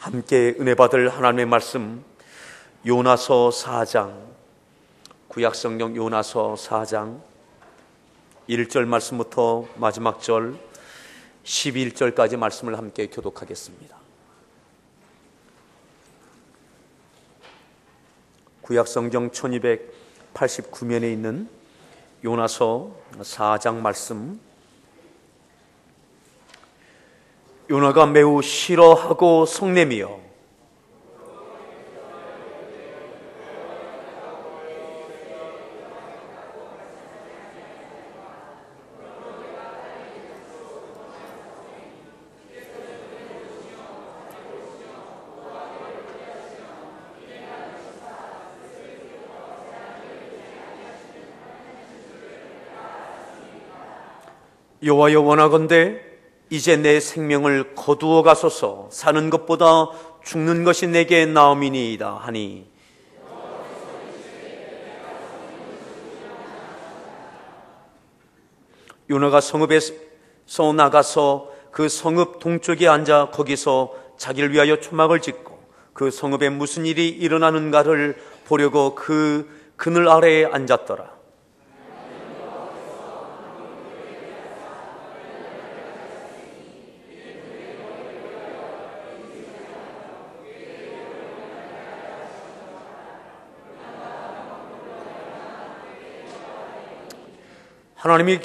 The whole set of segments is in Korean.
함께 은혜 받을 하나님의 말씀, 요나서 4장, 구약성경 요나서 4장 1절 말씀부터 마지막 절 11절까지 말씀을 함께 교독하겠습니다. 구약성경 1289면에 있는 요나서 4장 말씀. 요나가 매우 싫어하고 속내미어 여호와여, 원하건대 이제 내 생명을 거두어 가소서. 사는 것보다 죽는 것이 내게 나음이니이다 하니, 요나가 성읍에서 나가서 그 성읍 동쪽에 앉아 거기서 자기를 위하여 초막을 짓고 그 성읍에 무슨 일이 일어나는가를 보려고 그 그늘 아래에 앉았더라. 하나님이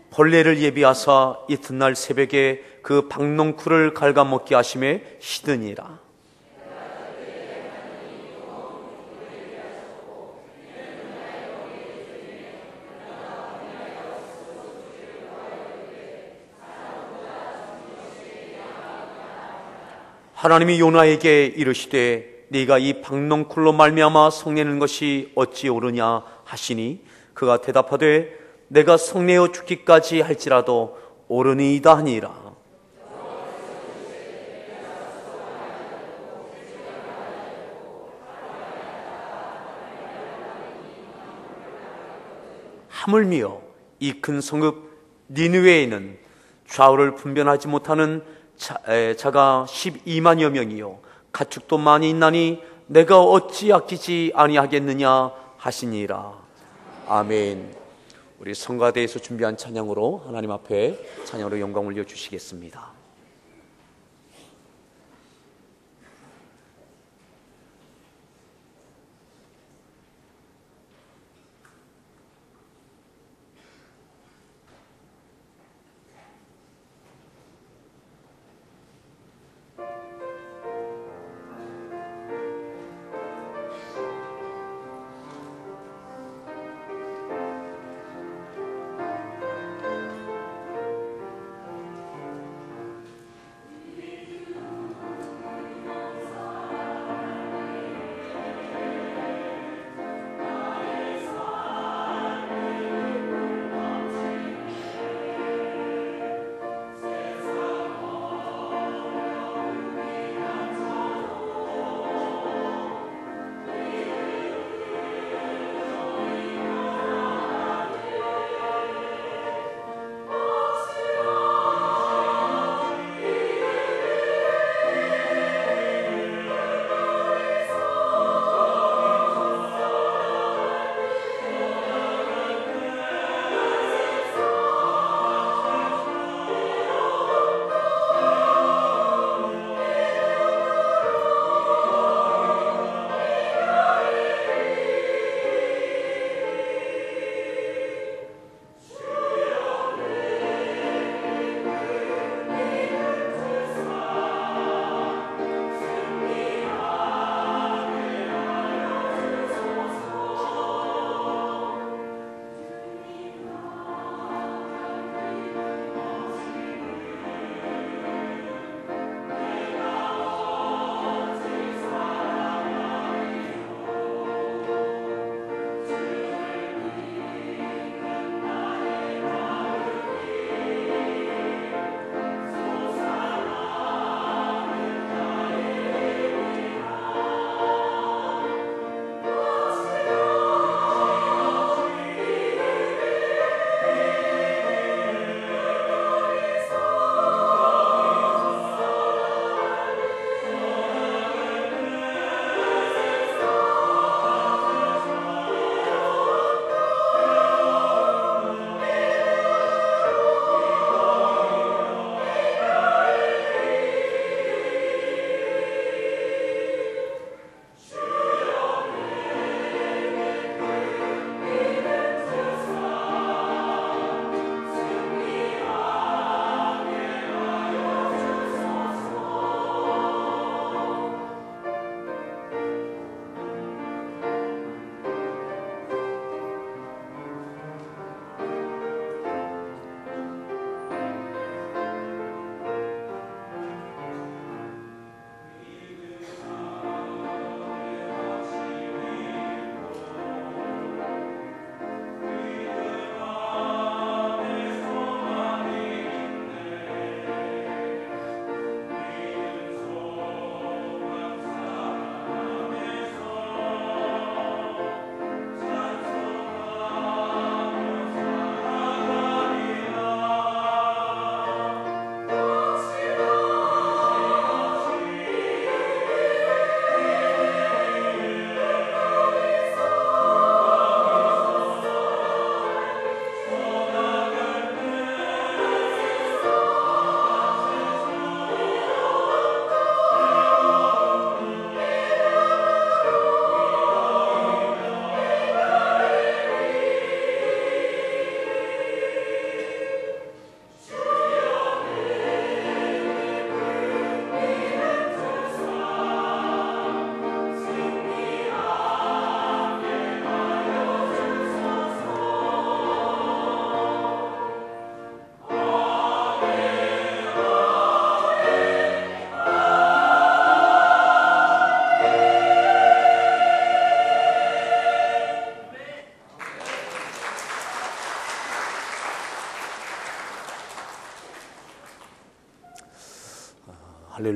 벌레를 예비하사 이튿날 새벽에 그 박농쿨을 갉아먹게 하심에 시드니라. 하나님이 요나에게 이르시되 네가 이 박농쿨로 말미암아 성내는 것이 어찌 옳으냐 하시니, 그가 대답하되 내가 성내어 죽기까지 할지라도 옳으니이다 하니라. 하물며 이 큰 성읍 니느웨에는 좌우를 분별하지 못하는 자가 12만여 명이요 가축도 많이 있나니 내가 어찌 아끼지 아니하겠느냐 하시니라. 아멘. 우리 성가대에서 준비한 찬양으로 하나님 앞에 찬양으로 영광 올려주시겠습니다.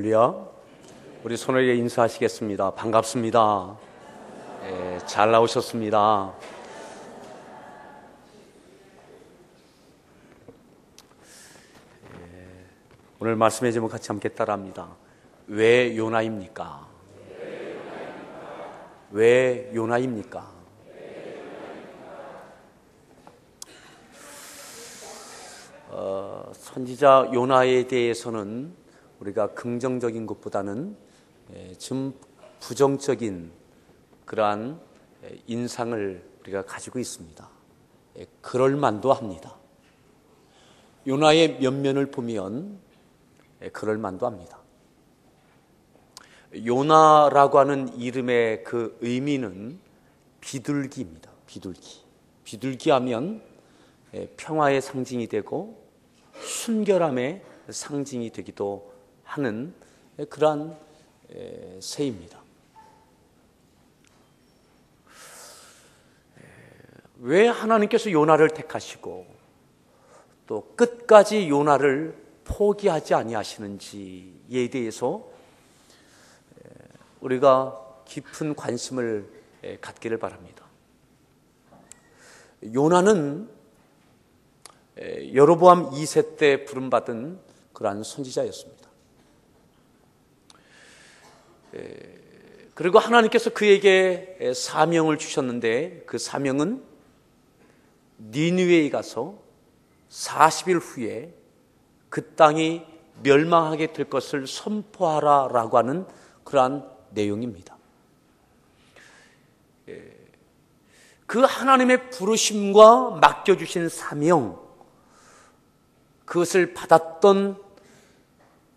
할렐루야. 우리 손에게 인사하시겠습니다. 반갑습니다. 잘 나오셨습니다. 오늘 말씀의 제목 같이 함께 따라합니다. 왜 요나입니까? 왜 요나입니까? 선지자 요나에 대해서는 우리가 긍정적인 것보다는 좀 부정적인 그러한 인상을 우리가 가지고 있습니다. 그럴 만도 합니다. 요나의 면면을 보면 그럴 만도 합니다. 요나라고 하는 이름의 그 의미는 비둘기입니다. 비둘기 하면 평화의 상징이 되고 순결함의 상징이 되기도 하는 그러한 새입니다. 왜 하나님께서 요나를 택하시고 또 끝까지 요나를 포기하지 아니하시는지에 대해서 우리가 깊은 관심을 갖기를 바랍니다. 요나는 여로보암 2세 때 부름받은 그러한 선지자였습니다. 그리고 하나님께서 그에게 사명을 주셨는데 그 사명은 니느웨에 가서 40일 후에 그 땅이 멸망하게 될 것을 선포하라라고 하는 그러한 내용입니다. 그 하나님의 부르심과 맡겨주신 사명, 그것을 받았던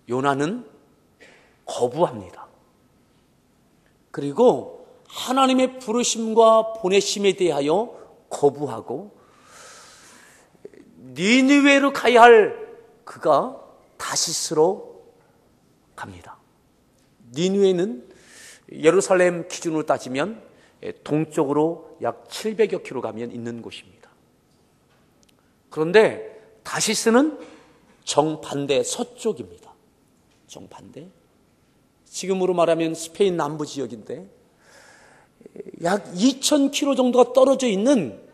요나는 거부합니다. 그리고 하나님의 부르심과 보내심에 대하여 거부하고 니느웨로 가야 할 그가 다시스로 갑니다. 니느웨는 예루살렘 기준으로 따지면 동쪽으로 약 700여 킬로 가면 있는 곳입니다. 그런데 다시스는 정반대 서쪽입니다. 정반대. 지금으로 말하면 스페인 남부 지역인데 약 2,000킬로 정도가 떨어져 있는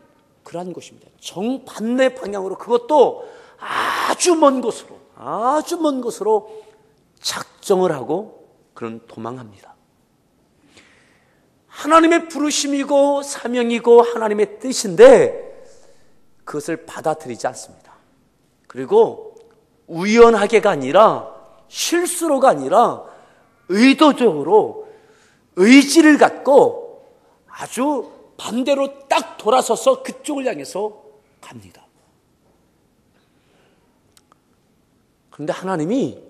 그러한 곳입니다. 정반대 방향으로, 그것도 아주 먼 곳으로 작정을 하고 그런 도망합니다. 하나님의 부르심이고 사명이고 하나님의 뜻인데 그것을 받아들이지 않습니다. 그리고 우연하게가 아니라 실수로가 아니라 의도적으로 의지를 갖고 아주 반대로 딱 돌아서서 그쪽을 향해서 갑니다. 그런데 하나님이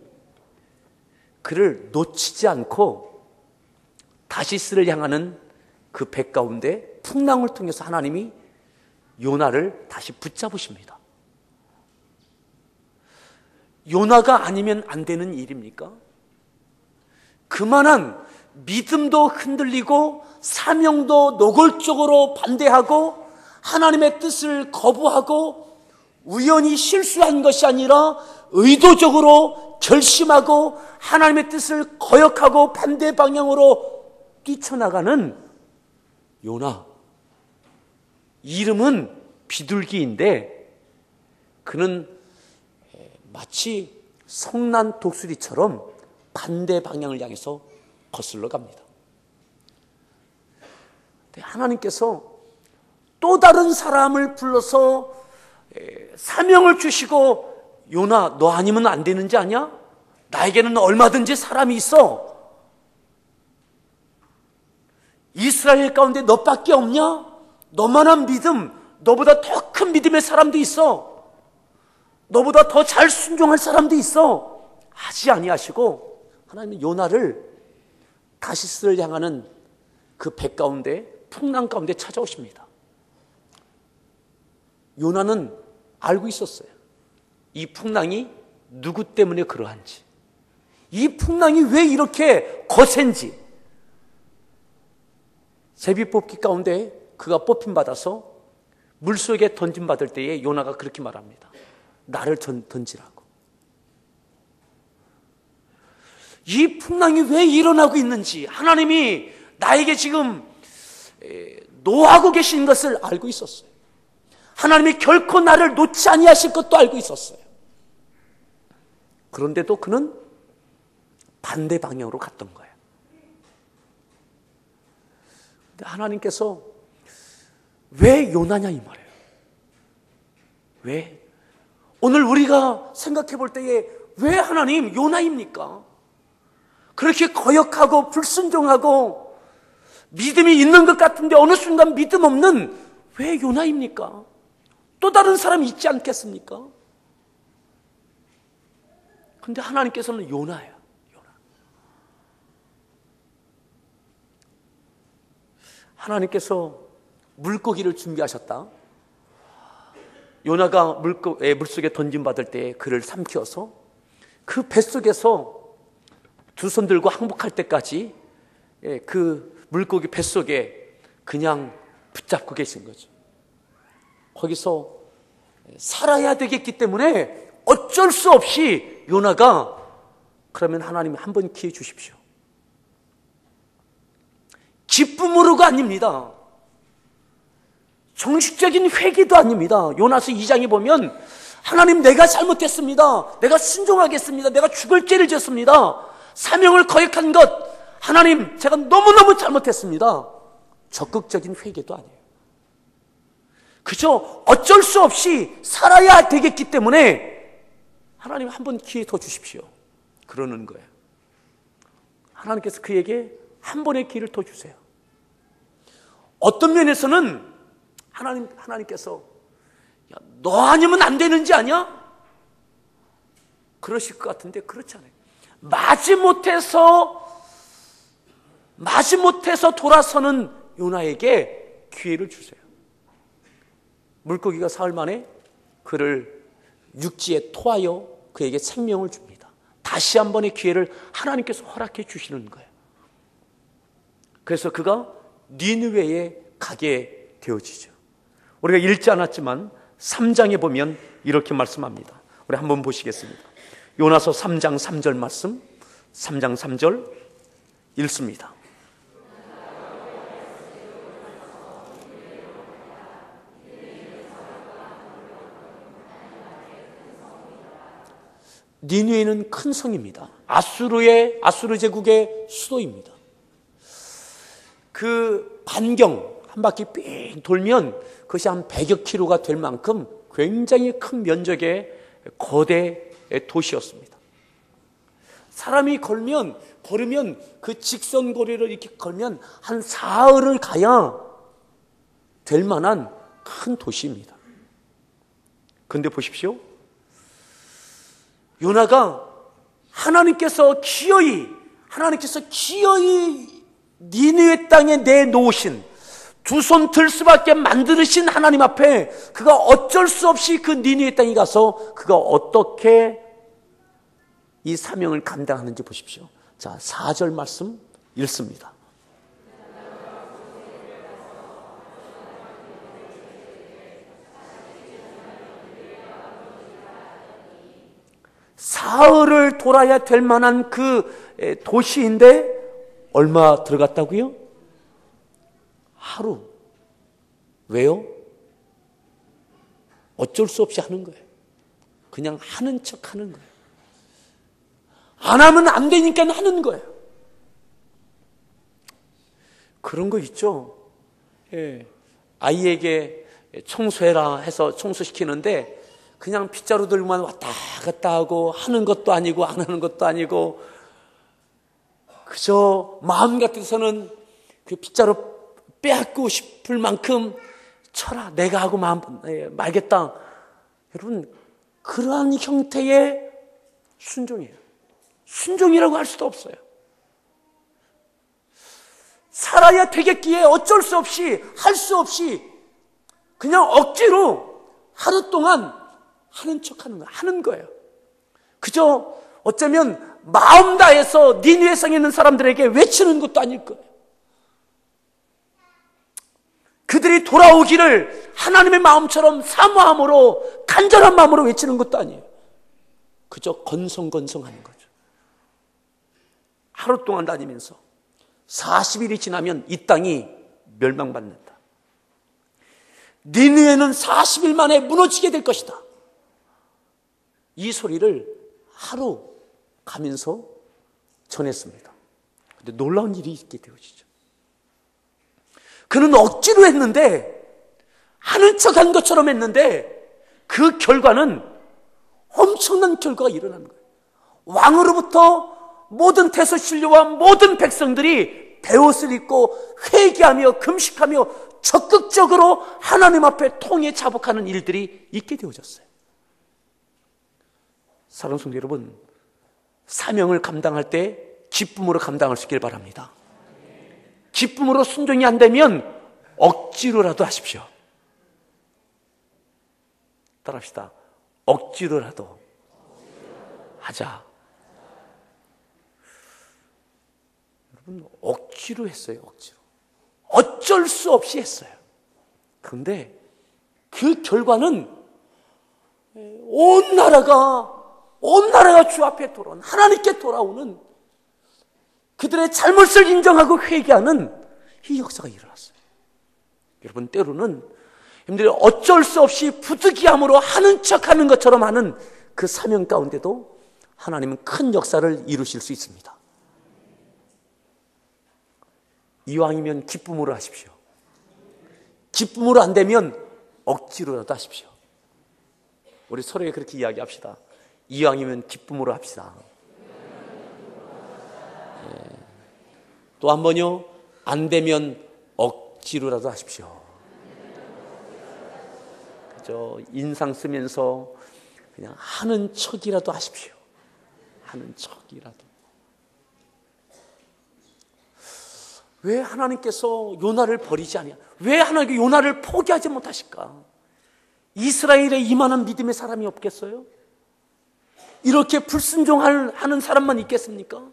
그를 놓치지 않고 다시스를 향하는 그 배 가운데 풍랑을 통해서 하나님이 요나를 다시 붙잡으십니다. 요나가 아니면 안 되는 일입니까? 그만한 믿음도 흔들리고 사명도 노골적으로 반대하고 하나님의 뜻을 거부하고 우연히 실수한 것이 아니라 의도적으로 결심하고 하나님의 뜻을 거역하고 반대 방향으로 뛰쳐나가는 요나. 이름은 비둘기인데 그는 마치 성난 독수리처럼 반대 방향을 향해서 거슬러 갑니다. 하나님께서 또 다른 사람을 불러서 사명을 주시고 요나, 너 아니면 안 되는지 아냐? 나에게는 얼마든지 사람이 있어. 이스라엘 가운데 너밖에 없냐? 너만한 믿음, 너보다 더 큰 믿음의 사람도 있어. 너보다 더 잘 순종할 사람도 있어. 하지 아니하시고 하나님은 요나를 다시스를 향하는 그 배 가운데, 풍랑 가운데 찾아오십니다. 요나는 알고 있었어요. 이 풍랑이 누구 때문에 그러한지, 이 풍랑이 왜 이렇게 거센지. 제비뽑기 가운데 그가 뽑힘받아서 물속에 던짐받을 때에 요나가 그렇게 말합니다. 나를 던지라고. 이 풍랑이 왜 일어나고 있는지 하나님이 나에게 지금 노하고 계신 것을 알고 있었어요. 하나님이 결코 나를 놓지 아니하실 것도 알고 있었어요. 그런데도 그는 반대 방향으로 갔던 거예요. 근데 하나님께서 왜 요나냐 이 말이에요. 왜? 오늘 우리가 생각해 볼 때에 왜 하나님 요나입니까? 그렇게 거역하고 불순종하고 믿음이 있는 것 같은데 어느 순간 믿음 없는 왜 요나입니까? 또 다른 사람이 있지 않겠습니까? 근데 하나님께서는 요나예요. 요나. 하나님께서 물고기를 준비하셨다. 요나가 물속에 던짐받을 때 그를 삼키어서 그 뱃속에서 두 손 들고 항복할 때까지 그 물고기 뱃속에 그냥 붙잡고 계신 거죠. 거기서 살아야 되겠기 때문에 어쩔 수 없이 요나가 그러면 하나님이 한 번 기회 주십시오. 기쁨으로가 아닙니다. 정식적인 회개도 아닙니다. 요나서 2장에 보면 하나님 내가 잘못했습니다. 내가 순종하겠습니다. 내가 죽을 죄를 지었습니다. 사명을 거역한 것 하나님 제가 너무너무 잘못했습니다. 적극적인 회개도 아니에요. 그저 어쩔 수 없이 살아야 되겠기 때문에 하나님 한 번 기회 더 주십시오. 그러는 거예요. 하나님께서 그에게 한 번의 기회를 더 주세요. 어떤 면에서는 하나님께서 야, 너 아니면 안 되는지 아냐? 그러실 것 같은데 그렇지 않아요. 마지못해서 돌아서는 요나에게 기회를 주세요. 물고기가 사흘 만에 그를 육지에 토하여 그에게 생명을 줍니다. 다시 한 번의 기회를 하나님께서 허락해 주시는 거예요. 그래서 그가 니느웨에 가게 되어지죠. 우리가 읽지 않았지만 3장에 보면 이렇게 말씀합니다. 우리 한번 보시겠습니다. 요나서 3장 3절 말씀, 3장 3절 읽습니다. 니느웨는 큰 성입니다. 아수르 제국의 수도입니다. 그 반경 한 바퀴 삥 돌면 그것이 한 100여 킬로가 될 만큼 굉장히 큰 면적의 거대 도시였습니다. 사람이 걸으면 그 직선거리를 이렇게 걸면 한 사흘을 가야 될 만한 큰 도시입니다. 그런데 보십시오. 요나가 하나님께서 기어이 니느웨 땅에 내놓으신 두 손 들 수밖에 만드신 하나님 앞에 그가 어쩔 수 없이 그 니느웨 땅에 가서 그가 어떻게 이 사명을 감당하는지 보십시오. 자, 4절 말씀 읽습니다. 사흘을 돌아야 될 만한 그 도시인데 얼마 들어갔다고요? 하루. 왜요? 어쩔 수 없이 하는 거예요. 그냥 하는 척 하는 거예요. 안 하면 안 되니까 하는 거예요. 그런 거 있죠. 예. 아이에게 청소해라 해서 청소시키는데 그냥 빗자루 들고만 왔다 갔다 하고 하는 것도 아니고 안 하는 것도 아니고 그저 마음 같아서는 그 빗자루 빼앗고 싶을 만큼 쳐라 내가 하고 말겠다. 여러분 그러한 형태의 순종이에요. 순종이라고 할 수도 없어요. 살아야 되겠기에 어쩔 수 없이 할 수 없이 그냥 억지로 하루 동안 하는 척하는 거예요. 하는 거예요. 그저 어쩌면 마음 다해서 니느웨 성에 있는 사람들에게 외치는 것도 아닐 거예요. 그들이 돌아오기를 하나님의 마음처럼 사모함으로 간절한 마음으로 외치는 것도 아니에요. 그저 건성건성하는 거죠. 하루 동안 다니면서 40일이 지나면 이 땅이 멸망받는다. 니느웨는 40일 만에 무너지게 될 것이다. 이 소리를 하루 가면서 전했습니다. 근데 놀라운 일이 있게 되어지죠. 그는 억지로 했는데, 아는 척한 것처럼 했는데, 그 결과는 엄청난 결과가 일어나는 거예요. 왕으로부터 모든 대소신료와 모든 백성들이 베옷을 입고 회개하며 금식하며 적극적으로 하나님 앞에 통에 자복하는 일들이 있게 되어졌어요. 사랑하는 성도 여러분, 사명을 감당할 때 기쁨으로 감당할 수 있길 바랍니다. 기쁨으로 순종이 안 되면 억지로라도 하십시오. 따라합시다. 억지로라도 하자. 여러분, 억지로 했어요. 억지로. 어쩔 수 없이 했어요. 그런데 그 결과는 온 나라가 주 앞에 돌아오는, 하나님께 돌아오는, 그들의 잘못을 인정하고 회개하는 이 역사가 일어났어요. 여러분, 때로는 여러분들이 어쩔 수 없이 부득이함으로 하는 척하는 것처럼 하는 그 사명 가운데도 하나님은 큰 역사를 이루실 수 있습니다. 이왕이면 기쁨으로 하십시오. 기쁨으로 안 되면 억지로라도 하십시오. 우리 서로에게 그렇게 이야기합시다. 이왕이면 기쁨으로 합시다. 또 한 번요, 안 되면 억지로라도 하십시오. 그저 인상 쓰면서 그냥 하는 척이라도 하십시오. 하는 척이라도. 왜 하나님께서 요나를 버리지 않냐? 왜 하나님께 요나를 포기하지 못하실까? 이스라엘에 이만한 믿음의 사람이 없겠어요? 이렇게 불순종하는 사람만 있겠습니까?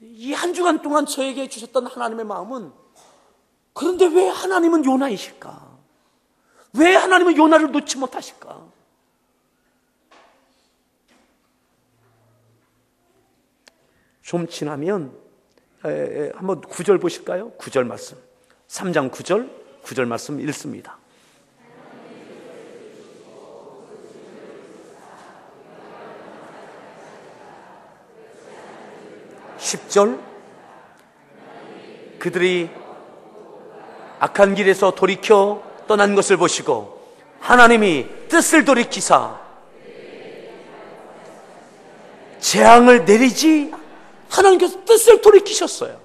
이 한 주간 동안 저에게 주셨던 하나님의 마음은, 그런데 왜 하나님은 요나이실까? 왜 하나님은 요나를 놓지 못하실까? 좀 지나면 한번 9절 보실까요? 9절 말씀, 3장 9절 말씀 읽습니다. (10절) 그들이 악한 길에서 돌이켜 떠난 것을 보시고 하나님이 뜻을 돌이키사 재앙을 내리지, 하나님께서 뜻을 돌이키셨어요.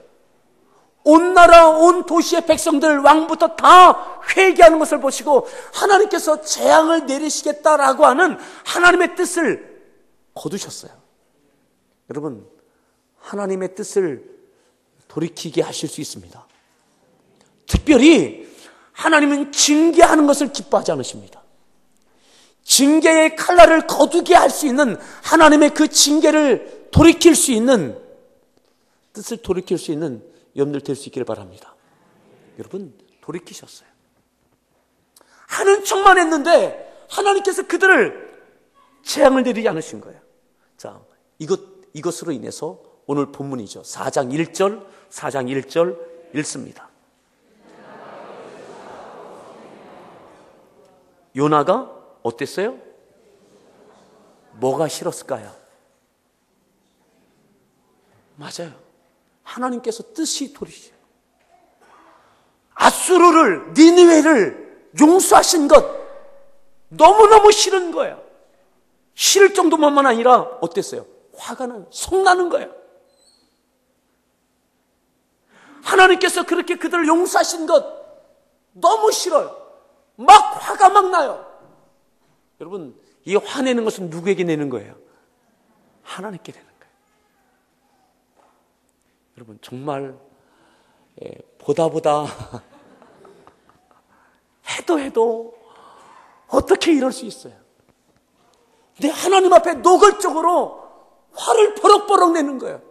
온 나라 온 도시의 백성들, 왕부터 다 회개하는 것을 보시고 하나님께서 재앙을 내리시겠다라고 하는 하나님의 뜻을 거두셨어요. 여러분, 하나님의 뜻을 돌이키게 하실 수 있습니다. 특별히 하나님은 징계하는 것을 기뻐하지 않으십니다. 징계의 칼날을 거두게 할 수 있는, 하나님의 그 징계를 돌이킬 수 있는, 뜻을 돌이킬 수 있는 여러분들 될 수 있기를 바랍니다. 여러분, 돌이키셨어요. 하는 척만 했는데 하나님께서 그들을 재앙을 내리지 않으신 거예요. 자, 이것으로 인해서 오늘 본문이죠. 4장 1절 읽습니다. 요나가 어땠어요? 뭐가 싫었을까요? 맞아요. 하나님께서 뜻이 돌이죠. 아수르를, 니느웨를 용서하신 것 너무너무 싫은 거예요. 싫을 정도만만 아니라 어땠어요? 화가 나요. 성나는 거예요. 하나님께서 그렇게 그들을 용서하신 것 너무 싫어요. 막 화가 막 나요. 여러분, 이 화내는 것은 누구에게 내는 거예요? 하나님께 내는 거예요. 여러분, 정말 보다 해도 어떻게 이럴 수 있어요? 근데 하나님 앞에 노골적으로 화를 버럭버럭 내는 거예요.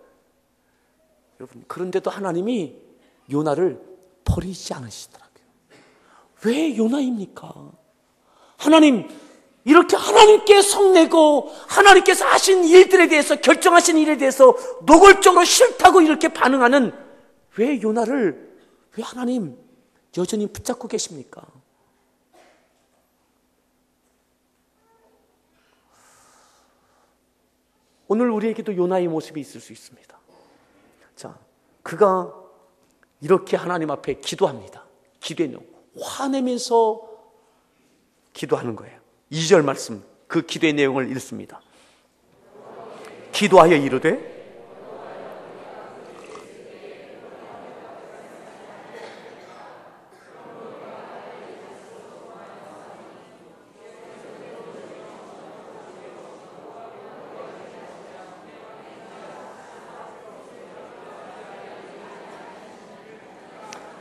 여러분, 그런데도 하나님이 요나를 버리지 않으시더라고요. 왜 요나입니까? 하나님, 이렇게 하나님께 성내고 하나님께서 하신 일들에 대해서, 결정하신 일에 대해서 노골적으로 싫다고 이렇게 반응하는 왜 요나를 왜 하나님 여전히 붙잡고 계십니까? 오늘 우리에게도 요나의 모습이 있을 수 있습니다. 자, 그가 이렇게 하나님 앞에 기도합니다. 기도의 내용, 화내면서 기도하는 거예요. 2절 말씀, 그 기도의 내용을 읽습니다. 기도하여 이르되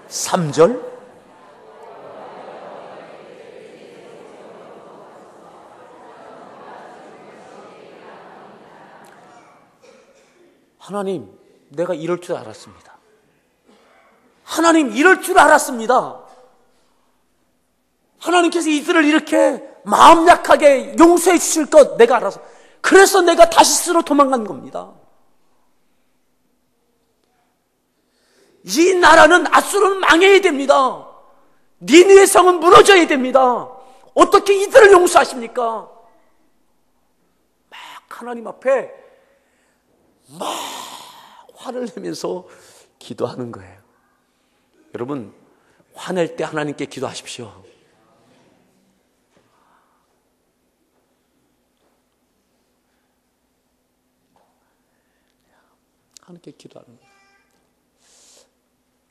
삼절 하나님, 내가 이럴 줄 알았습니다. 하나님, 이럴 줄 알았습니다. 하나님께서 이들을 이렇게 마음 약하게 용서해 주실 것 내가 알아서, 그래서 내가 다시스로 도망간 겁니다. 이 나라는, 아수르는 망해야 됩니다. 니느웨 성은 무너져야 됩니다. 어떻게 이들을 용서하십니까? 막 하나님 앞에 막 화를 내면서 기도하는 거예요. 여러분, 화낼 때 하나님께 기도하십시오. 하나님께 기도하는 거예요.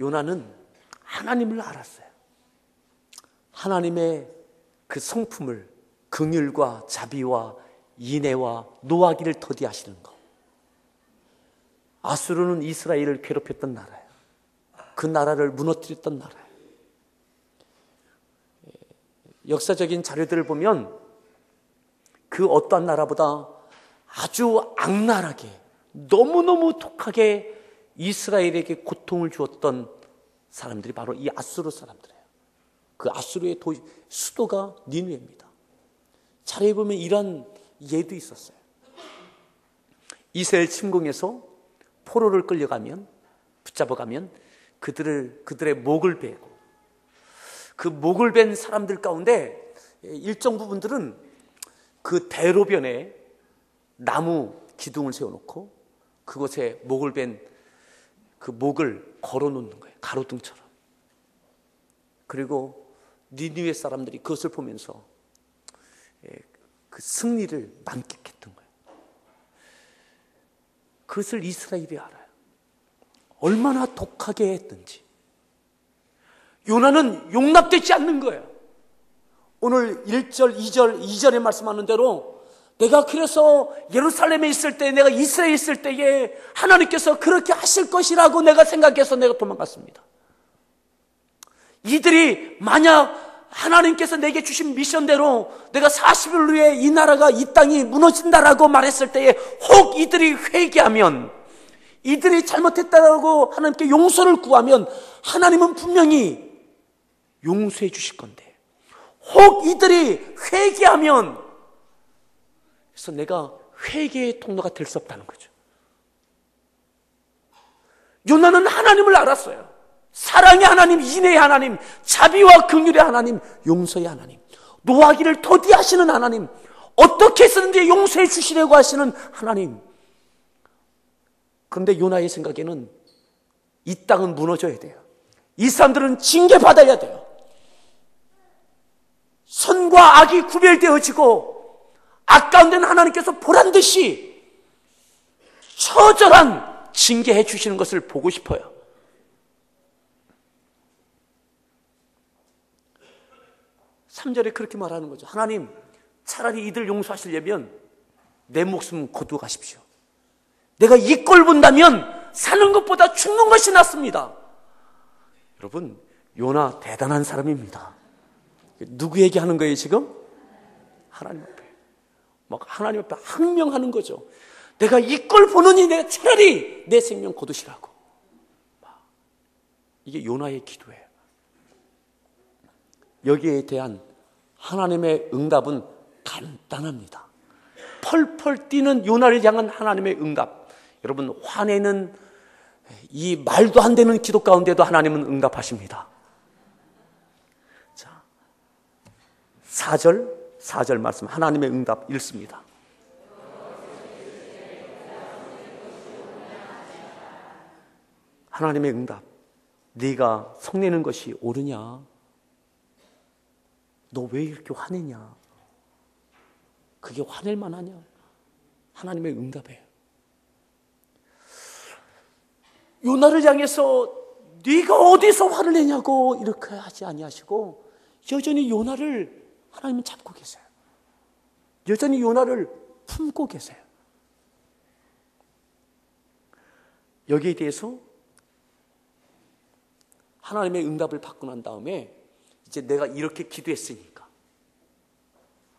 요나는 하나님을 알았어요. 하나님의 그 성품을, 긍휼과 자비와 인애와 노하기를 더디하시는 것. 아수르는 이스라엘을 괴롭혔던 나라예요. 그 나라를 무너뜨렸던 나라예요. 역사적인 자료들을 보면 그 어떠한 나라보다 아주 악랄하게, 너무너무 독하게 이스라엘에게 고통을 주었던 사람들이 바로 이 아수르 사람들이에요. 그 아수르의 수도가 니느웨입니다. 자료에 보면 이런 예도 있었어요. 이스라엘 침공에서 포로를 끌려가면, 붙잡아가면 그들의 목을 베고, 그 목을 벤 사람들 가운데 일정 부분들은 그 대로변에 나무 기둥을 세워놓고 그곳에 목을 벤 그 목을 걸어놓는 거예요. 가로등처럼. 그리고 니느웨 사람들이 그것을 보면서 그 승리를 만끽했던 거예요. 그것을 이스라엘이 알아요. 얼마나 독하게 했든지. 요나는 용납되지 않는 거예요. 오늘 1절, 2절에 말씀하는 대로 내가 그래서 예루살렘에 있을 때, 내가 이스라엘에 있을 때에 하나님께서 그렇게 하실 것이라고 내가 생각해서 내가 도망갔습니다. 이들이 만약 하나님께서 내게 주신 미션대로 내가 40일 후에 이 나라가, 이 땅이 무너진다라고 말했을 때에 혹 이들이 회개하면, 이들이 잘못했다고 하나님께 용서를 구하면 하나님은 분명히 용서해 주실 건데, 혹 이들이 회개하면, 그래서 내가 회개의 통로가 될 수 없다는 거죠. 요나는 하나님을 알았어요. 사랑의 하나님, 인애의 하나님, 자비와 긍휼의 하나님, 용서의 하나님, 노하기를 더디하시는 하나님, 어떻게 해서든지 용서해 주시려고 하시는 하나님. 그런데 요나의 생각에는 이 땅은 무너져야 돼요. 이 사람들은 징계받아야 돼요. 선과 악이 구별되어지고 악 가운데는 하나님께서 보란듯이 처절한 징계해 주시는 것을 보고 싶어요. 삼절에 그렇게 말하는 거죠. 하나님, 차라리 이들 용서하시려면 내 목숨 거두어 가십시오. 내가 이 꼴 본다면 사는 것보다 죽는 것이 낫습니다. 여러분, 요나 대단한 사람입니다. 누구에게 하는 거예요 지금? 하나님 앞에. 막 하나님 앞에 항명하는 거죠. 내가 이 꼴 보느니 내가 차라리 내 생명 거두시라고. 이게 요나의 기도예요. 여기에 대한 하나님의 응답은 간단합니다. 펄펄 뛰는 요나를 향한 하나님의 응답. 여러분, 화내는 이 말도 안 되는 기도 가운데도 하나님은 응답하십니다. 자, 4절 말씀, 하나님의 응답 읽습니다. 하나님의 응답. 네가 성내는 것이 옳으냐? 너 왜 이렇게 화내냐? 그게 화낼 만하냐? 하나님의 응답이에요. 요나를 향해서 네가 어디서 화를 내냐고 이렇게 하지 아니하시고 여전히 요나를 하나님은 잡고 계세요. 여전히 요나를 품고 계세요. 여기에 대해서 하나님의 응답을 받고 난 다음에 이제 내가 이렇게 기도했으니까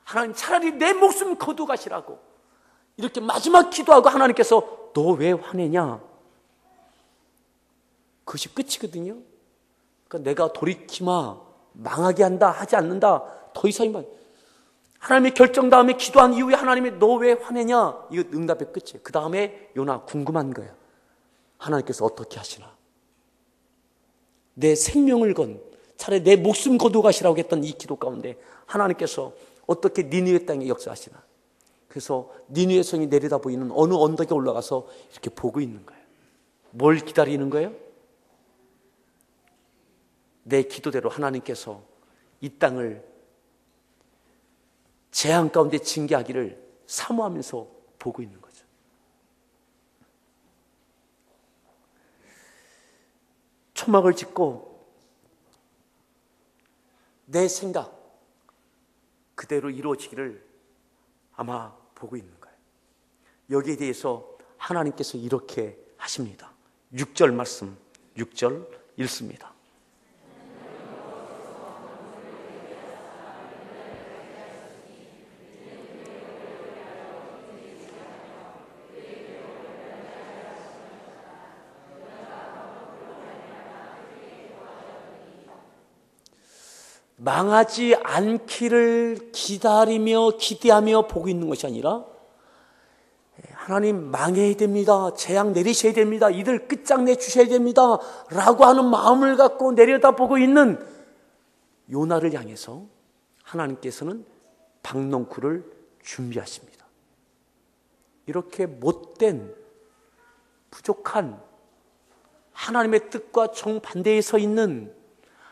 하나님 차라리 내 목숨 거두 가시라고 이렇게 마지막 기도하고 하나님께서 너 왜 화내냐? 그것이 끝이거든요. 그러니까 내가 돌이키마 망하게 한다 하지 않는다 더 이상이면 하나님의 결정 다음에 기도한 이후에 하나님이 너 왜 화내냐? 이거 응답의 끝이에요. 그 다음에 요나 궁금한 거예요. 하나님께서 어떻게 하시나? 내 생명을 건 차라리 내 목숨 거두 가시라고 했던 이 기도 가운데 하나님께서 어떻게 니느웨 땅에 역사하시나? 그래서 니느웨 성이 내려다 보이는 어느 언덕에 올라가서 이렇게 보고 있는 거예요. 뭘 기다리는 거예요? 내 기도대로 하나님께서 이 땅을 재앙 가운데 징계하기를 사모하면서 보고 있는 거죠. 초막을 짓고 내 생각 그대로 이루어지기를 아마 보고 있는 거예요. 여기에 대해서 하나님께서 이렇게 하십니다. 6절 말씀, 6절 읽습니다. 망하지 않기를 기다리며 기대하며 보고 있는 것이 아니라 하나님 망해야 됩니다. 재앙 내리셔야 됩니다. 이들 끝장내 주셔야 됩니다. 라고 하는 마음을 갖고 내려다보고 있는 요나를 향해서 하나님께서는 박농쿨을 준비하십니다. 이렇게 못된 부족한 하나님의 뜻과 정반대에 서 있는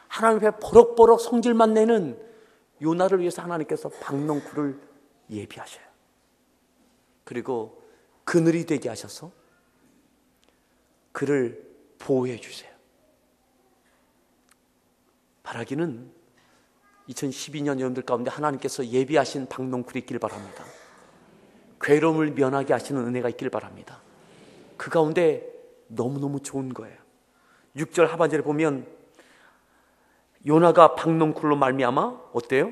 하나님 앞에 버럭버럭 성질만 내는 요나를 위해서 하나님께서 박농쿨을 예비하셔요. 그리고 그늘이 되게 하셔서 그를 보호해 주세요. 바라기는 2012년 여러분들 가운데 하나님께서 예비하신 박농쿨이 있길 바랍니다. 괴로움을 면하게 하시는 은혜가 있길 바랍니다. 그 가운데 너무너무 좋은 거예요. 6절 하반절에 보면 요나가 박농쿨로 말미암아 어때요?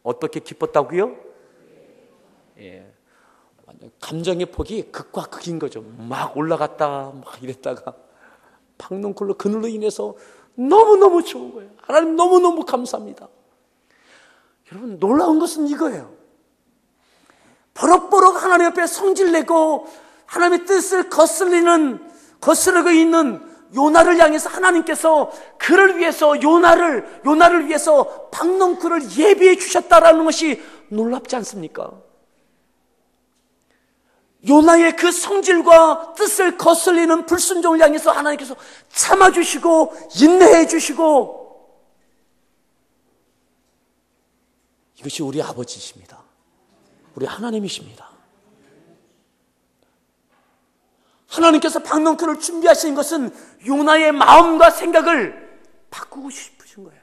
어떻게 기뻤다고요? 예, 감정의 폭이 극과 극인 거죠. 막 올라갔다가 막 이랬다가 박농쿨로 그늘로 인해서 너무너무 좋은 거예요. 하나님 너무너무 감사합니다. 여러분 놀라운 것은 이거예요. 버럭버럭 하나님 앞에 성질내고 하나님의 뜻을 거스르고 있는 요나를 향해서 하나님께서 그를 위해서 요나를 위해서 박농쿨을 예비해 주셨다라는 것이 놀랍지 않습니까? 요나의 그 성질과 뜻을 거슬리는 불순종을 향해서 하나님께서 참아주시고 인내해 주시고 이것이 우리 아버지십니다. 우리 하나님이십니다. 하나님께서 박농쿨을 준비하신 것은 요나의 마음과 생각을 바꾸고 싶으신 거예요.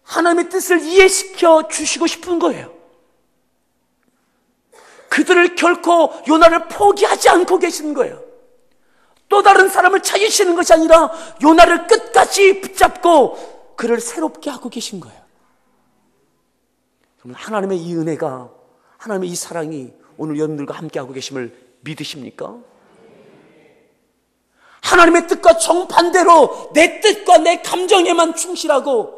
하나님의 뜻을 이해시켜 주시고 싶은 거예요. 그들을 결코 요나를 포기하지 않고 계신 거예요. 또 다른 사람을 찾으시는 것이 아니라 요나를 끝까지 붙잡고 그를 새롭게 하고 계신 거예요. 하나님의 이 은혜가, 하나님의 이 사랑이 오늘 여러분들과 함께하고 계심을 믿으십니까? 하나님의 뜻과 정반대로 내 뜻과 내 감정에만 충실하고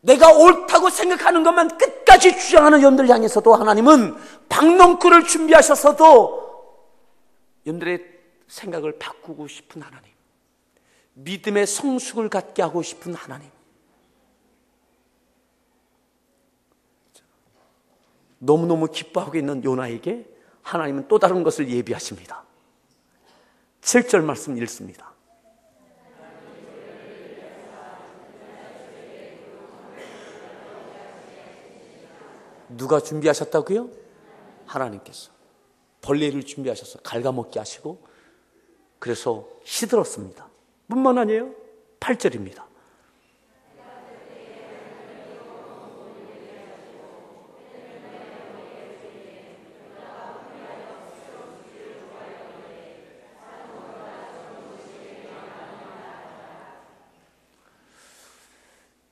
내가 옳다고 생각하는 것만 끝까지 주장하는 여러분들 향해서도 하나님은 박넝쿨을 준비하셔서도 여러분들의 생각을 바꾸고 싶은 하나님, 믿음의 성숙을 갖게 하고 싶은 하나님, 너무너무 기뻐하고 있는 요나에게 하나님은 또 다른 것을 예비하십니다. 7절 말씀 읽습니다. 누가 준비하셨다고요? 하나님께서 벌레를 준비하셔서 갉아먹게 하시고 그래서 시들었습니다. 뿐만 아니에요. 8절입니다.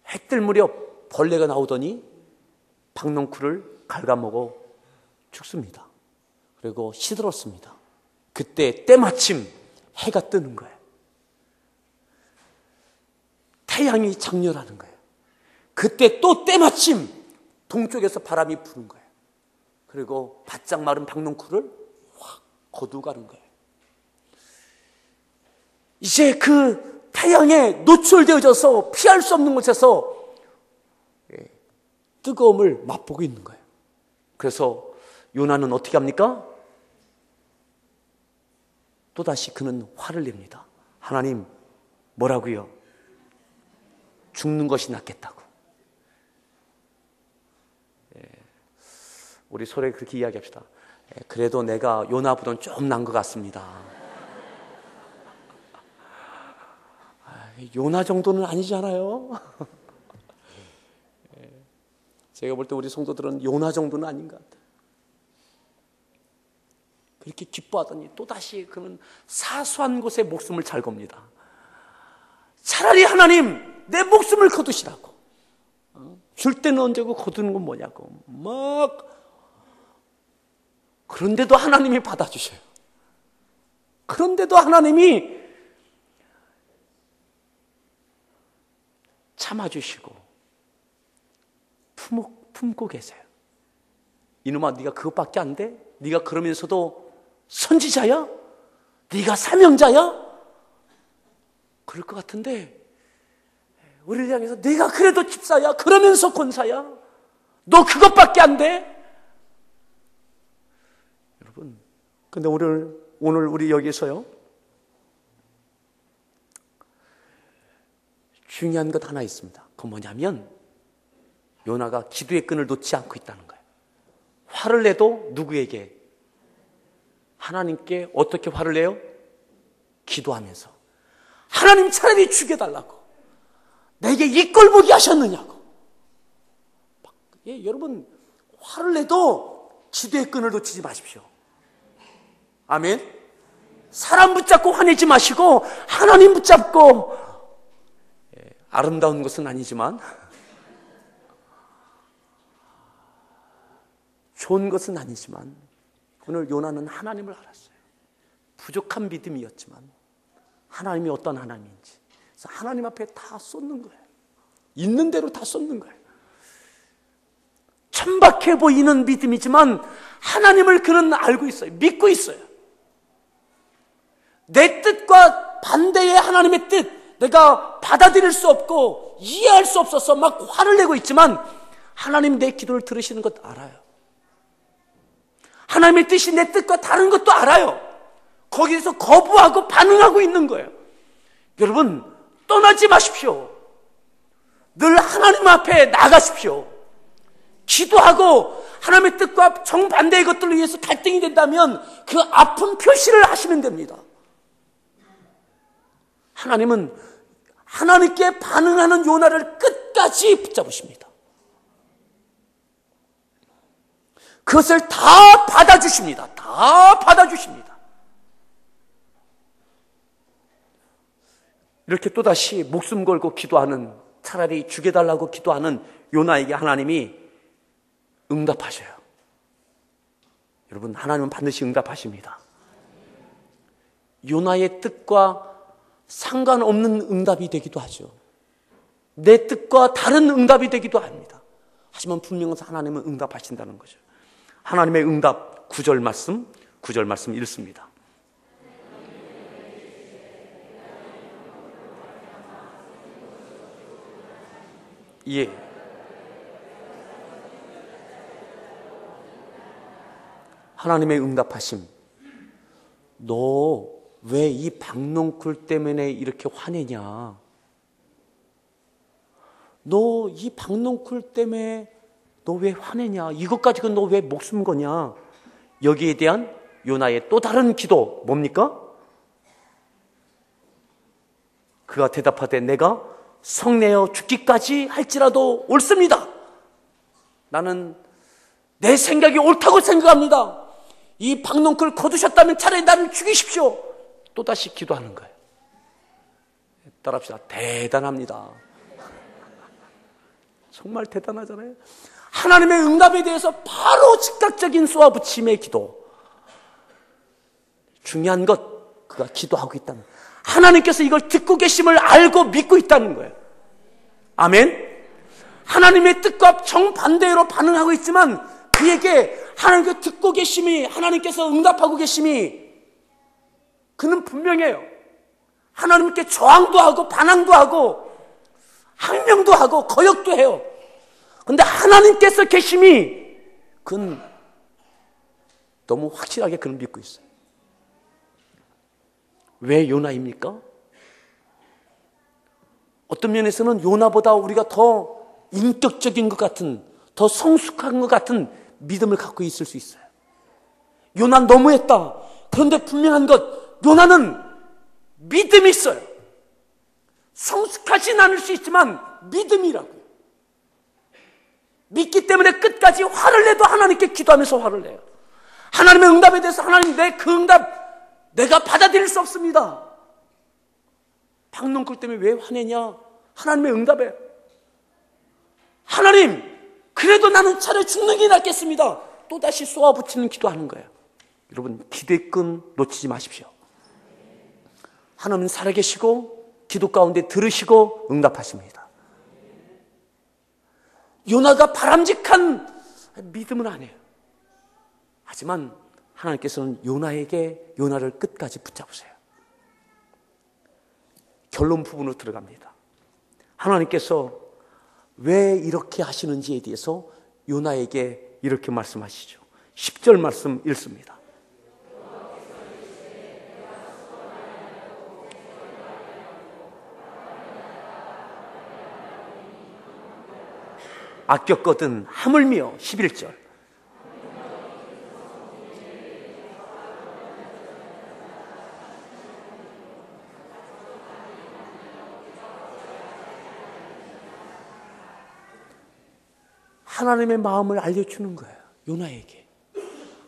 해 뜰 무렵 벌레가 나오더니 박넝쿨을 갉아먹어 죽습니다. 그리고 시들었습니다. 그때 때마침 해가 뜨는 거예요. 태양이 장렬하는 거예요. 그때 또 때마침 동쪽에서 바람이 부는 거예요. 그리고 바짝 마른 박넝쿨을 확 거두가는 거예요. 이제 그 태양에 노출되어져서 피할 수 없는 곳에서 뜨거움을 맛보고 있는 거예요. 그래서 요나는 어떻게 합니까? 또다시 그는 화를 냅니다. 하나님, 뭐라고요? 죽는 것이 낫겠다고. 우리 서로 그렇게 이야기합시다. 그래도 내가 요나보다는 좀 난 것 같습니다. 요나 정도는 아니잖아요. 제가 볼 때 우리 성도들은 요나 정도는 아닌 것 같아요. 그렇게 기뻐하더니 또다시 그는 사소한 곳에 목숨을 잘 겁니다. 차라리 하나님 내 목숨을 거두시라고. 줄 때는 언제고 거두는 건 뭐냐고. 그런데도 하나님이 받아주셔요. 그런데도 하나님이 참아주시고 품고 계세요. 이놈아, 네가 그것밖에 안 돼? 네가 그러면서도 선지자야? 네가 사명자야? 그럴 것 같은데 우리를 향해서 네가 그래도 집사야? 그러면서 권사야? 너 그것밖에 안 돼? 여러분, 근데 오늘 우리 여기서요, 중요한 것 하나 있습니다. 그건 뭐냐면 요나가 기도의 끈을 놓지 않고 있다는 거예요. 화를 내도 누구에게? 하나님께. 어떻게 화를 내요? 기도하면서. 하나님, 차라리 죽여달라고. 내게 이 꼴 보게 하셨느냐고. 여러분, 화를 내도 기도의 끈을 놓치지 마십시오. 아멘. 사람 붙잡고 화내지 마시고 하나님 붙잡고. 아름다운 것은 아니지만 좋은 것은 아니지만 오늘 요나는 하나님을 알았어요. 부족한 믿음이었지만 하나님이 어떤 하나님인지, 그래서 하나님 앞에 다 쏟는 거예요. 있는 대로 다 쏟는 거예요. 천박해 보이는 믿음이지만 하나님을 그는 알고 있어요. 믿고 있어요. 내 뜻과 반대의 하나님의 뜻, 내가 받아들일 수 없고 이해할 수 없어서 막 화를 내고 있지만 하나님 내 기도를 들으시는 것 알아요. 하나님의 뜻이 내 뜻과 다른 것도 알아요. 거기서 거부하고 반응하고 있는 거예요. 여러분, 떠나지 마십시오. 늘 하나님 앞에 나가십시오. 기도하고 하나님의 뜻과 정반대의 것들을 위해서 갈등이 된다면 그 아픈 표시를 하시면 됩니다. 하나님은 하나님께 반응하는 요나를 끝까지 붙잡으십니다. 그것을 다 받아주십니다. 다 받아주십니다. 이렇게 또다시 목숨 걸고 기도하는, 차라리 죽여달라고 기도하는 요나에게 하나님이 응답하셔요. 여러분, 하나님은 반드시 응답하십니다. 요나의 뜻과 상관없는 응답이 되기도 하죠. 내 뜻과 다른 응답이 되기도 합니다. 하지만 분명히 하나님은 응답하신다는 거죠. 하나님의 응답 9절 말씀 읽습니다. 예. 하나님의 응답하심. 너 왜 이 박농쿨 때문에 이렇게 화내냐? 너 이 박농쿨 때문에 너 왜 화내냐? 이것 가지고 너 왜 목숨 거냐? 여기에 대한 요나의 또 다른 기도 뭡니까? 그가 대답하되 내가 성내어 죽기까지 할지라도 옳습니다. 나는 내 생각이 옳다고 생각합니다. 이 박농쿨 거두셨다면 차라리 나를 죽이십시오. 또다시 기도하는 거예요. 따라합시다. 대단합니다. 정말 대단하잖아요. 하나님의 응답에 대해서 바로 즉각적인 쏘아붙임의 기도. 중요한 것, 그가 기도하고 있다는 거예요. 하나님께서 이걸 듣고 계심을 알고 믿고 있다는 거예요. 아멘. 하나님의 뜻과 정반대로 반응하고 있지만 그에게 하나님께서 듣고 계심이, 하나님께서 응답하고 계심이 그는 분명해요. 하나님께 저항도 하고 반항도 하고 항명도 하고 거역도 해요. 그런데 하나님께서 계심이 그는 너무 확실하게 그는 믿고 있어요. 왜 요나입니까? 어떤 면에서는 요나보다 우리가 더 인격적인 것 같은, 더 성숙한 것 같은 믿음을 갖고 있을 수 있어요. 요나 너무했다. 그런데 분명한 것, 요나는 믿음이 있어요. 성숙하진 않을 수 있지만 믿음이라고요. 믿기 때문에 끝까지 화를 내도 하나님께 기도하면서 화를 내요. 하나님의 응답에 대해서 하나님 내 그 응답 내가 받아들일 수 없습니다. 박농쿨 때문에 왜 화내냐? 하나님의 응답에 하나님 그래도 나는 차라리 죽는 게 낫겠습니다. 또다시 쏘아붙이는 기도하는 거예요. 여러분 기도의 끈 놓치지 마십시오. 하나님은 살아계시고 기도 가운데 들으시고 응답하십니다. 요나가 바람직한 믿음은 아니에요. 하지만 하나님께서는 요나를 끝까지 붙잡으세요. 결론 부분으로 들어갑니다. 하나님께서 왜 이렇게 하시는지에 대해서 요나에게 이렇게 말씀하시죠. 10절 말씀 읽습니다. 아꼈거든 하물며 11절. 하나님의 마음을 알려주는 거예요. 요나에게.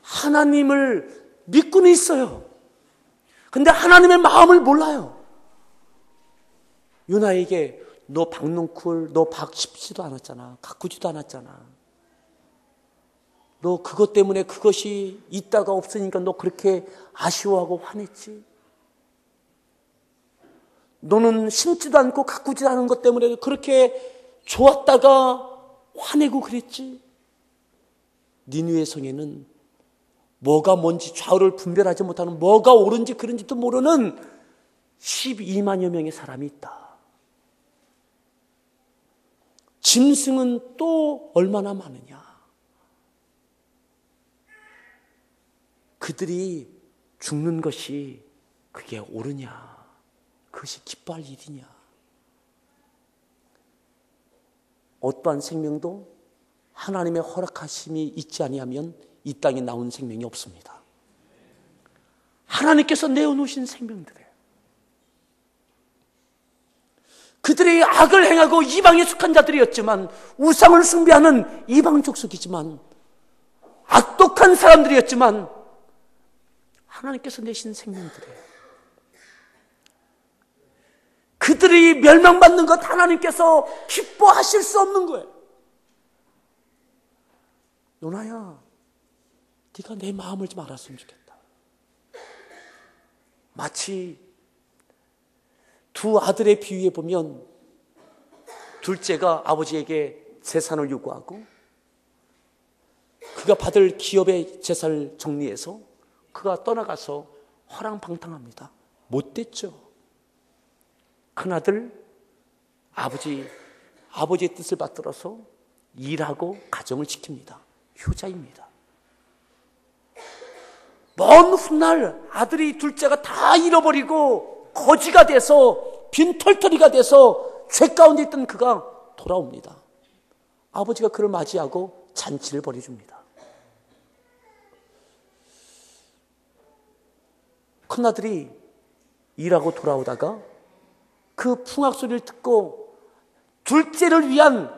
하나님을 믿고는 있어요. 근데 하나님의 마음을 몰라요. 요나에게 너 박농쿨, 너 박 씹지도 않았잖아. 가꾸지도 않았잖아. 너 그것 때문에 그것이 있다가 없으니까 너 그렇게 아쉬워하고 화냈지. 너는 심지도 않고 가꾸지도 않은 것 때문에 그렇게 좋았다가 화내고 그랬지. 니느웨 성에는 뭐가 뭔지 좌우를 분별하지 못하는, 뭐가 옳은지 그른지도 모르는 12만여 명의 사람이 있다. 짐승은 또 얼마나 많으냐. 그들이 죽는 것이 그게 옳으냐, 그것이 기뻐할 일이냐. 어떠한 생명도 하나님의 허락하심이 있지 아니하면 이 땅에 나온 생명이 없습니다. 하나님께서 내어놓으신 생명들이에요. 그들이 악을 행하고 이방에 속한 자들이었지만, 우상을 숭배하는 이방 족속이지만, 악독한 사람들이었지만 하나님께서 내신 생명들이에요. 그들이 멸망받는 것 하나님께서 기뻐하실 수 없는 거예요. 요나야, 네가 내 마음을 좀 알았으면 좋겠다. 마치 두 아들의 비유에 보면 둘째가 아버지에게 재산을 요구하고 그가 받을 기업의 재산을 정리해서 그가 떠나가서 허랑방탕합니다. 못됐죠. 큰아들 아버지의 뜻을 받들어서 일하고 가정을 지킵니다. 효자입니다. 먼 훗날 아들이 둘째가 다 잃어버리고 거지가 돼서 빈털터리가 돼서 죄 가운데 있던 그가 돌아옵니다. 아버지가 그를 맞이하고 잔치를 벌여줍니다. 큰아들이 일하고 돌아오다가 그 풍악 소리를 듣고 둘째를 위한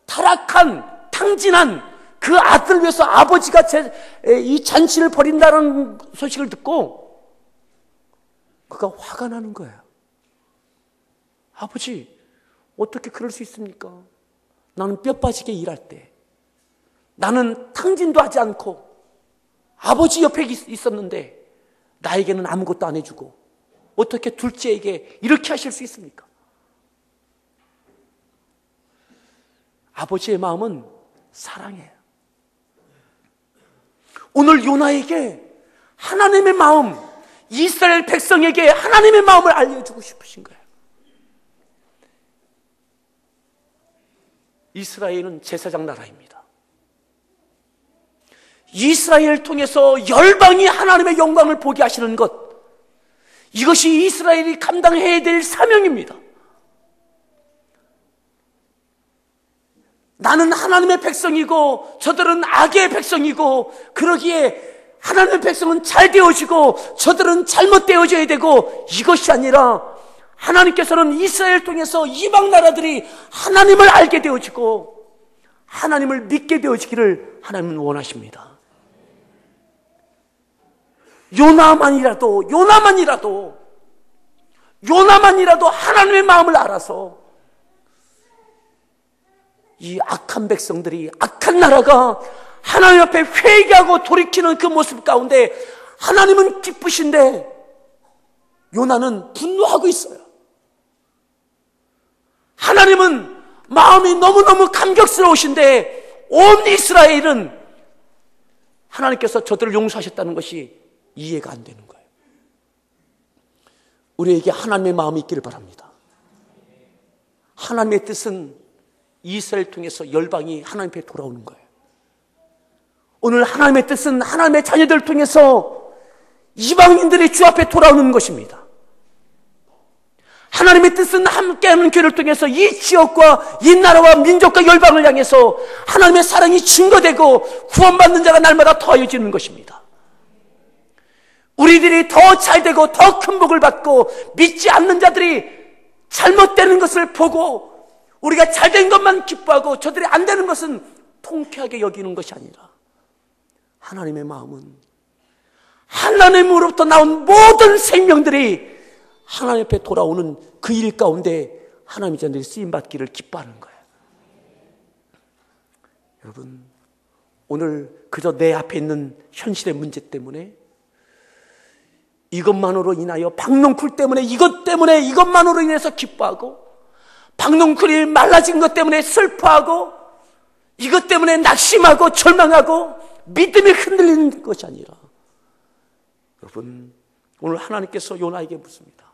타락한 탕진한 그 아들을 위해서 아버지가 이 잔치를 벌인다는 소식을 듣고 그가 화가 나는 거예요. 아버지, 어떻게 그럴 수 있습니까? 나는 뼈 빠지게 일할 때 나는 탕진도 하지 않고 아버지 옆에 있었는데 나에게는 아무것도 안 해주고 어떻게 둘째에게 이렇게 하실 수 있습니까? 아버지의 마음은 사랑이에요. 오늘 요나에게 하나님의 마음, 이스라엘 백성에게 하나님의 마음을 알려주고 싶으신 거예요. 이스라엘은 제사장 나라입니다. 이스라엘을 통해서 열방이 하나님의 영광을 보게 하시는 것, 이것이 이스라엘이 감당해야 될 사명입니다. 나는 하나님의 백성이고 저들은 악의 백성이고, 그러기에 하나님의 백성은 잘 되어지고 저들은 잘못 되어져야 되고, 이것이 아니라 하나님께서는 이스라엘을 통해서 이방 나라들이 하나님을 알게 되어지고 하나님을 믿게 되어지기를 하나님은 원하십니다. 요나만이라도 하나님의 마음을 알아서 이 악한 백성들이, 악한 나라가 하나님 앞에 회개하고 돌이키는 그 모습 가운데 하나님은 기쁘신데 요나는 분노하고 있어요. 하나님은 마음이 너무너무 감격스러우신데 온 이스라엘은 하나님께서 저들을 용서하셨다는 것이 이해가 안 되는 거예요. 우리에게 하나님의 마음이 있기를 바랍니다. 하나님의 뜻은 이스라엘 통해서 열방이 하나님 앞에 돌아오는 거예요. 오늘 하나님의 뜻은 하나님의 자녀들을 통해서 이방인들이 주 앞에 돌아오는 것입니다. 하나님의 뜻은 함께하는 교회를 통해서 이 지역과 이 나라와 민족과 열방을 향해서 하나님의 사랑이 증거되고 구원받는 자가 날마다 더해지는 것입니다. 우리들이 더 잘되고 더 큰 복을 받고 믿지 않는 자들이 잘못되는 것을 보고 우리가 잘된 것만 기뻐하고 저들이 안 되는 것은 통쾌하게 여기는 것이 아니라, 하나님의 마음은 하나님으로부터 나온 모든 생명들이 하나님 앞에 돌아오는 그 일 가운데 하나님의 자녀들이 쓰임받기를 기뻐하는 거예요. 여러분, 오늘 그저 내 앞에 있는 현실의 문제 때문에, 이것만으로 인하여, 박농쿨 때문에, 이것만으로 인해서 기뻐하고, 박농쿨이 말라진 것 때문에 슬퍼하고, 이것 때문에 낙심하고 절망하고 믿음이 흔들리는 것이 아니라, 여러분, 오늘 하나님께서 요나에게 묻습니다.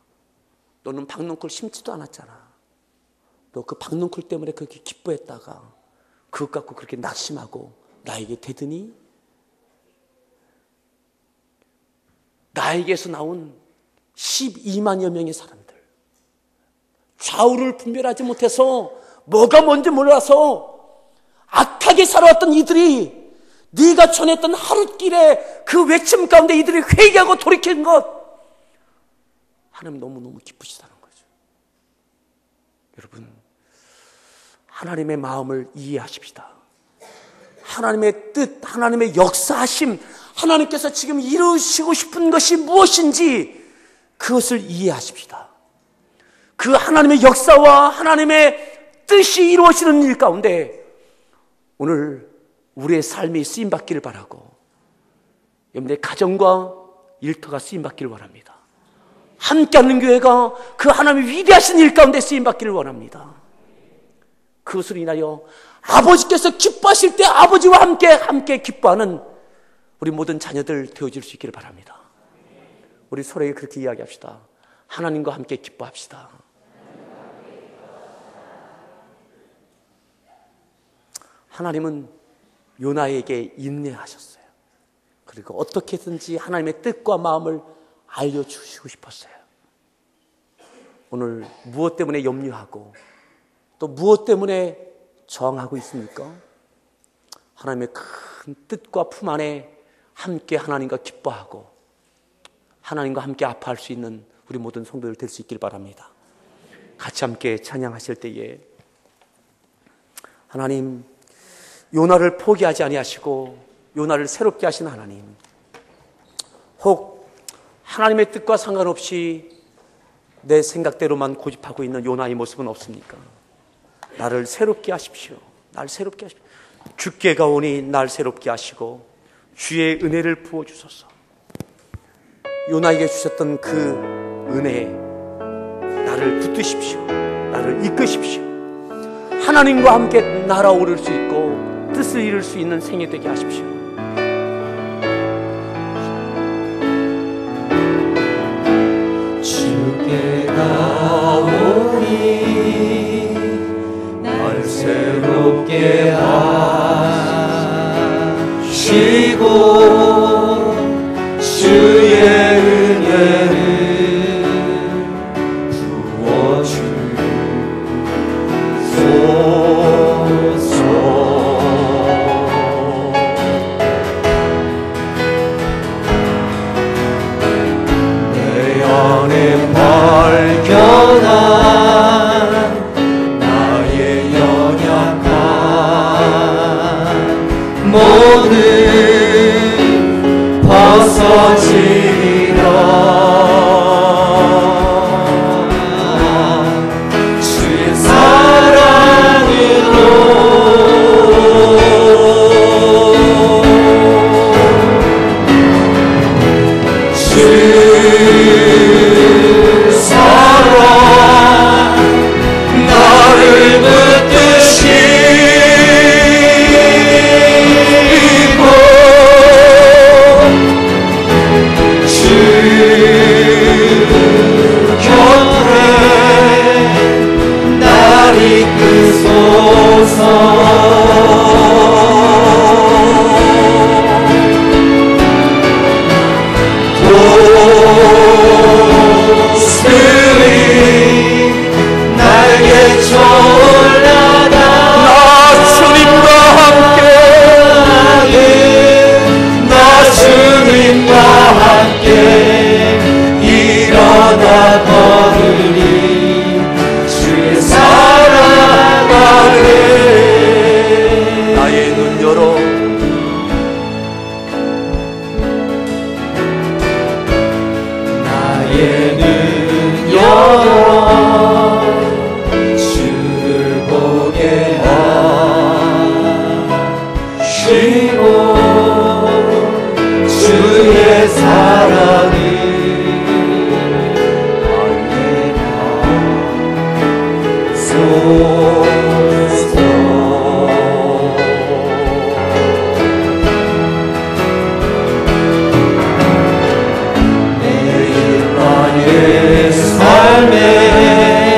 너는 박농쿨 심지도 않았잖아. 너 그 박농쿨 때문에 그렇게 기뻐했다가 그것 갖고 그렇게 낙심하고 나에게 대드니? 나에게서 나온 12만여 명의 사람들, 좌우를 분별하지 못해서 뭐가 뭔지 몰라서 악하게 살아왔던 이들이, 네가 전했던 하룻길에 그 외침 가운데 이들이 회개하고 돌이킨 것, 하나님 너무너무 기쁘시다는 거죠. 여러분, 하나님의 마음을 이해하십시다. 하나님의 뜻, 하나님의 역사하심, 하나님께서 지금 이루시고 싶은 것이 무엇인지 그것을 이해하십시다. 그 하나님의 역사와 하나님의 뜻이 이루어지는 일 가운데 오늘 우리의 삶이 쓰임받기를 바라고, 여러분의 가정과 일터가 쓰임받기를 원합니다. 함께하는 교회가 그 하나님의 위대하신 일 가운데 쓰임받기를 원합니다. 그것으로 인하여 아버지께서 기뻐하실 때 아버지와 함께 기뻐하는 우리 모든 자녀들 되어질 수 있기를 바랍니다. 우리 서로에게 그렇게 이야기합시다. 하나님과 함께 기뻐합시다. 하나님은 요나에게 인내하셨어요. 그리고 어떻게든지 하나님의 뜻과 마음을 알려주시고 싶었어요. 오늘 무엇 때문에 염려하고 또 무엇 때문에 저항하고 있습니까? 하나님의 큰 뜻과 품 안에 함께 하나님과 기뻐하고 하나님과 함께 아파할 수 있는 우리 모든 성도들 될 수 있길 바랍니다. 같이 함께 찬양하실 때에 하나님, 요나를 포기하지 아니하시고 요나를 새롭게 하신 하나님, 혹 하나님의 뜻과 상관없이 내 생각대로만 고집하고 있는 요나의 모습은 없습니까? 나를 새롭게 하십시오. 날 새롭게 하십시오. 주께 가오니 날 새롭게 하시고 주의 은혜를 부어주소서. 요나에게 주셨던 그 은혜에 나를 붙드십시오. 나를 이끄십시오. 하나님과 함께 날아오를 수 있고 뜻을 이룰 수 있는 생애 되게 하십시오. 주께 가오니 날 새롭게 하시고 주의 은혜를 부어주소서. 내 안에 발견한 나의 연약함 모든 벗어지리라. 주의 사랑으로 주 사랑 나를 붙드시고 주 곁에 날 이끄소서. 날개쳐 올라가 나 주님과 함께 나 주님과 함께 일어나 걸으리. 주의 사랑 아래 나의 눈 열어 나의 눈 열어 주를 보게 하시고 주의 사랑을 알게 하소서. 매일 나의 삶에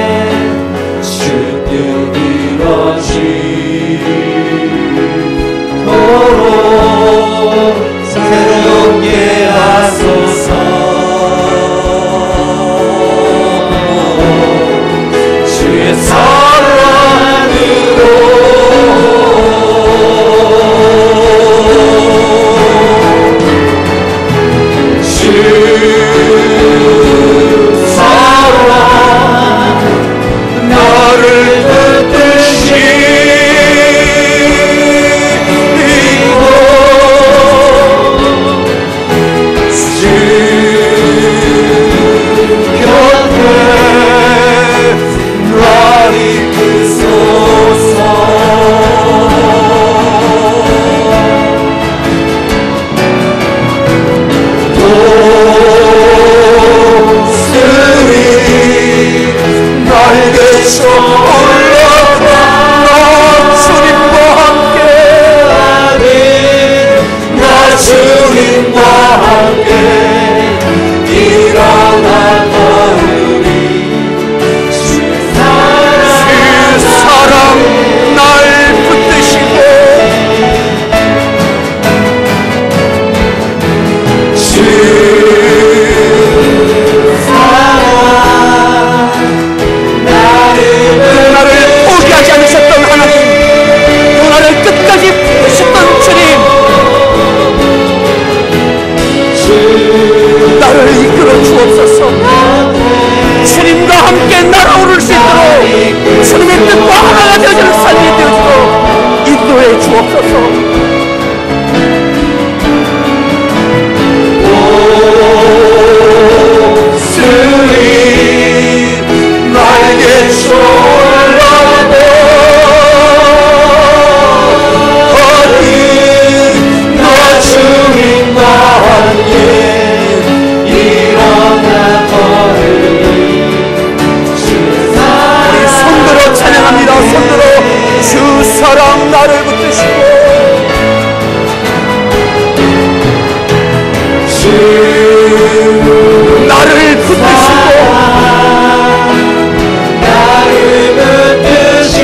주옵소서. 주님과 함께 날아오를 수 있도록 주님의 뜻과 하나가 되어지는 삶이 되어지도록 인도해 주옵소서. 사랑 나를 붙드시고 나를 붙드시고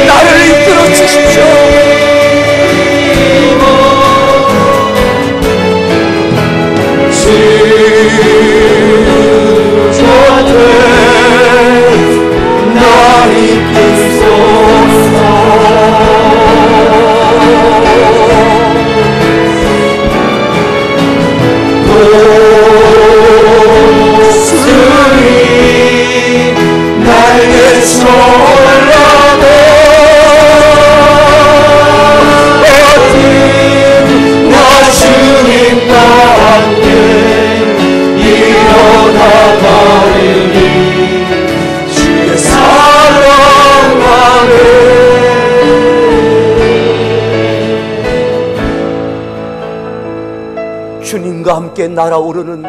나를 이끌어 주십시오. 나 이끌소서. 주님과 함께 날아오르는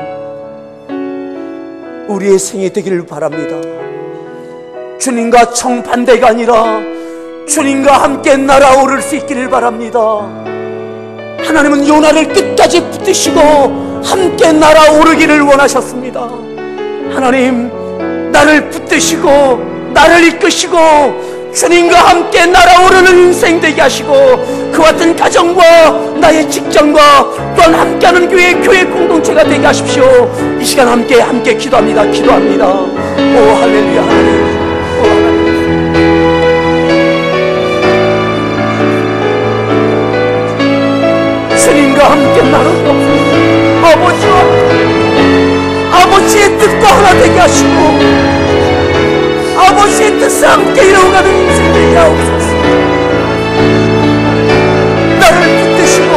우리의 생이 되기를 바랍니다. 주님과 정반대가 아니라 주님과 함께 날아오를 수 있기를 바랍니다. 하나님은 요나를 끝까지 붙드시고 함께 날아오르기를 원하셨습니다. 하나님, 나를 붙드시고 나를 이끄시고 주님과 함께 날아오르는 인생 되게 하시고 그와 같은 가정과 나의 직장과 또한 함께하는 교회 공동체가 되게 하십시오. 이 시간 함께 기도합니다. 오 할렐루야. 하나님, 오 하나님. 주님과 함께 나누고 아버지의 뜻과 하나 되게 하시고 아버지의 뜻을 함께 이루어가는 인생 되게 하옵소서. 나를 붙드시고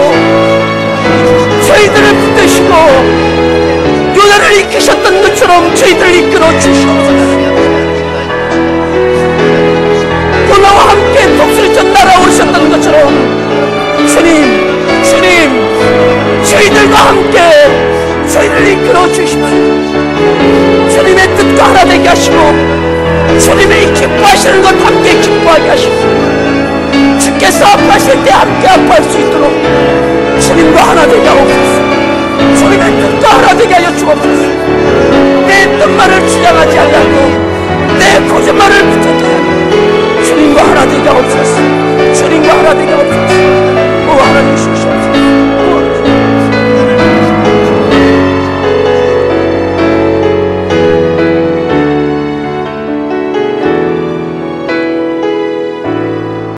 저희들을 붙드시고 요나를 이끄셨던 것처럼 저희들을 이끌어 주시옵소서. 요나와 함께 독수리전 날아오르셨던 것처럼 주님 저희들과 함께 저희를 이끌어 주십시오. 주님의 뜻과 하나 되게 하시고 주님의 기뻐하시는 것 함께 기뻐하게 하시고 주께서 아파하실 때 함께 아파할 수 있도록 주님과 하나 되게 하옵소서. 주님의 뜻과 하나 되게 하여 주옵소서.